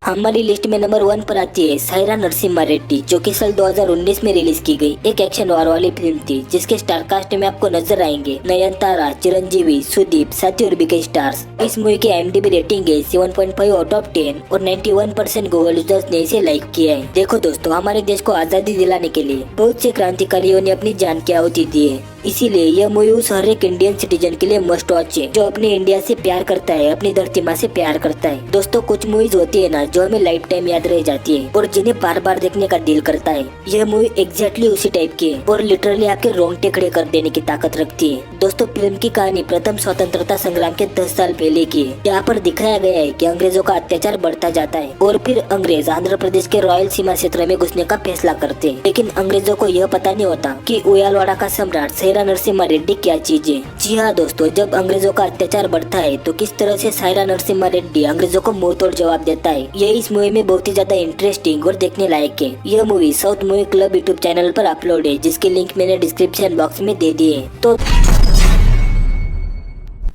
हमारी लिस्ट में नंबर 1 पर आती है सायरा नरसिम्हा रेड्डी, जो कि साल 2019 में रिलीज की गई एक एक्शन वॉर वाली फिल्म थी, जिसके स्टार कास्ट में आपको नजर आएंगे नयनतारा, चिरंजीवी, सुदीप, साथी और भी कई स्टार्स। इस मूवी की IMDb रेटिंग है 7.5 आउट ऑफ 10 और 91% गूगल यूजर्स ने इसे लाइक किया है। देखो दोस्तों, हमारे देश को आजादी दिलाने के लिए बहुत से क्रांतिकारियों ने अपनी जान की आहुति दी है, इसीलिए यह मूवी उस हर एक इंडियन सिटीजन के लिए मस्ट वॉच है, जो अपने इंडिया से प्यार करता है, अपनी धरती माँ से प्यार करता है। दोस्तों, कुछ मूवीज होती है ना, जो हमें लाइफ टाइम याद रह जाती है और जिन्हें बार बार देखने का दिल करता है। यह मूवी एग्जैक्टली उसी टाइप की है और लिटरली आपके रोंगटे खड़े कर देने की ताकत रखती है। दोस्तों, फिल्म की कहानी प्रथम स्वतंत्रता संग्राम के 10 साल पहले की है। यहाँ पर दिखाया गया है कि अंग्रेजों का अत्याचार बढ़ता जाता है और फिर अंग्रेज आंध्र प्रदेश के रॉयल सीमा क्षेत्र में घुसने का फैसला करते हैं। लेकिन अंग्रेजों को यह पता नहीं होता कि उयालवाड़ा का सम्राट सायरा नरसिम्हा रेड्डी क्या चीज है। जी हाँ दोस्तों, जब अंग्रेजों का अत्याचार बढ़ता है तो किस तरह से सायरा नरसिम्हा रेड्डी अंग्रेजों को मुंह तोड़ जवाब देता है, ये इस मूवी में बहुत ही ज्यादा इंटरेस्टिंग और देखने लायक है। यह movie south movie club YouTube channel पर अपलोड है, जिसकी लिंक मैंने डिस्क्रिप्शन बॉक्स में दे दी है। तो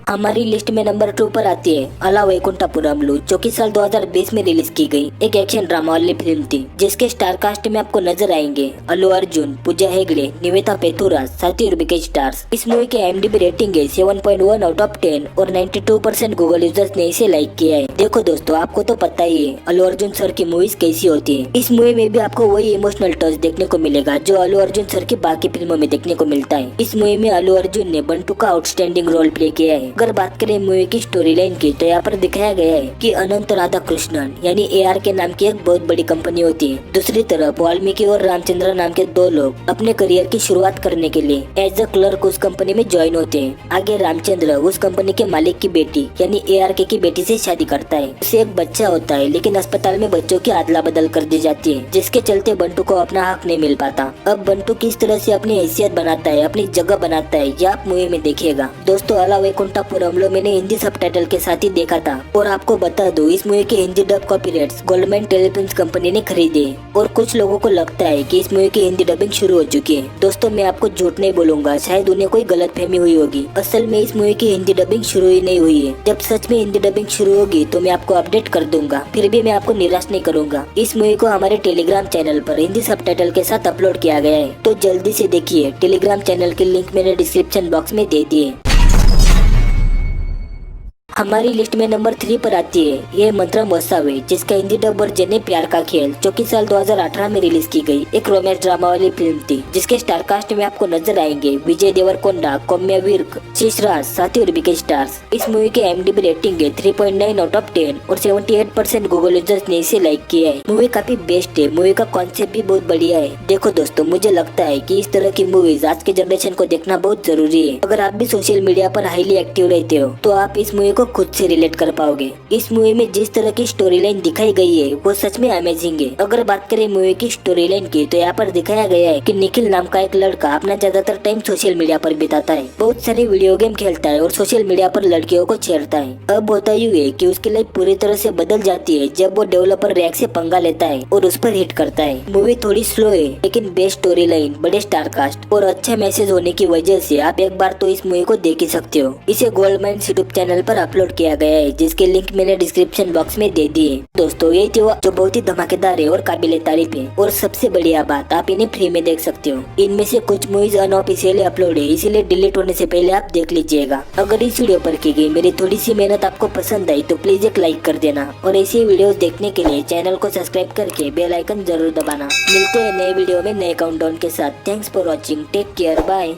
हमारी लिस्ट में नंबर 2 पर आती है अला वैकुंठपुरमलु, जो कि साल 2020 में रिलीज की गई एक एक्शन ड्रामा वाली फिल्म थी, जिसके स्टार कास्ट में आपको नजर आएंगे अल्लू अर्जुन, पूजा हेगड़े, निवेता पेथुरा, साथी और भी कई स्टार्स। इस मूवी की IMDb रेटिंग है 7.1 आउट ऑफ 10 और 92% गूगल यूजर्स ने इसे लाइक किया है। देखो दोस्तों, आपको तो पता ही है अल्लू अर्जुन सर की मूवीज कैसी होती है। इस मूवी में भी आपको वही इमोशनल टच देखने को मिलेगा जो अल्लू अर्जुन सर की बाकी फिल्मों में देखने को मिलता है। इस मूवी में अल्लू अर्जुन ने बंटू का आउटस्टैंडिंग रोल प्ले किया है। अगर बात करें मूवी की स्टोरी लाइन की, तो यहाँ पर दिखाया गया है कि अनंत राधा कृष्णन यानी AR के नाम की एक बहुत बड़ी कंपनी होती है। दूसरी तरफ वाल्मीकि और रामचंद्र नाम के दो लोग अपने करियर की शुरुआत करने के लिए एज अ क्लर्क उस कंपनी में ज्वाइन होते हैं। आगे रामचंद्र उस कंपनी के मालिक की बेटी यानी ARK की बेटी से शादी करता है। उसे एक बच्चा होता है, लेकिन अस्पताल में बच्चों की अदला बदल कर दी जाती है, जिसके चलते बंटू को अपना हक नहीं मिल पाता। अब बंटू किस तरह से अपनी हैसियत बनाता है, अपनी जगह बनाता है, यह आप मूवी में देखिएगा। दोस्तों, अला वैकुंठपुरमलु मैंने हिंदी सबटाइटल के साथ ही देखा था और आपको बता दूं, इस मूवी के Hindi dub copyrights Goldman telefilms company ने खरीदे और कुछ लोगों को लगता है कि इस मूवी की हिंदी डबिंग शुरू हो चुकी है। दोस्तों, मैं आपको झूठ नहीं बोलूंगा, शायद उन्हें कोई गलतफहमी हुई होगी। असल में इस मूवी की हिंदी डबिंग शुरू ही नहीं हुई है। जब सच में हिंदी डबिंग शुरू होगी तो मैं आपको अपडेट कर दूंगा, फिर भी मैं आपको निराश नहीं करूंगा। इस मूवी को हमारे टेलीग्राम चैनल पर हिंदी सबटाइटल के साथ अपलोड किया गया है, तो जल्दी से देखिए। टेलीग्राम चैनल की लिंक मैंने डिस्क्रिप्शन बॉक्स में दे दी है। हमारी लिस्ट में नंबर 3 पर आती है ये मंत्रम वसावे, जिसका हिंदी डब वर्जन है प्यार का खेल, जो कि साल 2018 में रिलीज की गई एक रोमांस ड्रामा वाली फिल्म थी, जिसके स्टार कास्ट में आपको नजर आएंगे विजय देवरकोंडा, कौम्या विर्क, शिशराज, साथी और भी कई स्टार्स। इस मूवी की IMDb रेटिंग है 3.9 आउट ऑफ 10 और 78% गूगल यूजर्स ने इसे लाइक किया है। मूवी काफी बेस्ट है, मूवी का कॉन्सेप्ट भी बहुत बढ़िया है। देखो दोस्तों, मुझे लगता है कि इस तरह की मूवीज आज के जनरेशन को देखना बहुत जरूरी है। अगर आप भी सोशल मीडिया पर हाईली एक्टिव रहते हो तो आप इस मूवी को खुद से रिलेट कर पाओगे। इस मूवी में जिस तरह की स्टोरी लाइन दिखाई गई है वो सच में अमेजिंग है। अगर बात करें मूवी की स्टोरी लाइन की, तो यहाँ पर दिखाया गया है कि निखिल नाम का एक लड़का अपना ज्यादातर टाइम सोशल मीडिया पर बिताता है, बहुत सारे वीडियो गेम खेलता है और सोशल मीडिया पर लड़कियों को छेड़ता है। अब होता यूँ है कि उसकी लाइफ पूरी तरह से बदल जाती है जब वो डेवलपर रैक से पंगा लेता है और उस पर हिट करता है। मूवी थोड़ी स्लो है, लेकिन बेस्ट स्टोरी लाइन, बड़े स्टार कास्ट और अच्छा मैसेज होने की वजह से आप एक बार तो इस मूवी को देख ही सकते हो। इसे गोल्डमैन यूट्यूब चैनल पर अपलोड किया गया है, जिसके लिंक मैंने डिस्क्रिप्शन बॉक्स में दे दी है। दोस्तों, ये जो बहुत ही धमाकेदार है और काबिले तारीफ है, और सबसे बढ़िया बात, आप इन्हें फ्री में देख सकते हो। इनमें से कुछ मूवीज अनऑफिशियली अपलोड है, इसीलिए डिलीट होने से पहले आप देख लीजिएगा। अगर इस वीडियो पर की गई मेरी थोड़ी सी मेहनत आपको पसंद आई तो प्लीज एक लाइक कर देना और ऐसी वीडियो देखने के लिए चैनल को सब्सक्राइब करके बेल आइकन जरूर दबाना। मिलते हैं नए वीडियो में नए काउंटडाउन के साथ। Thanks for watching, take care, bye.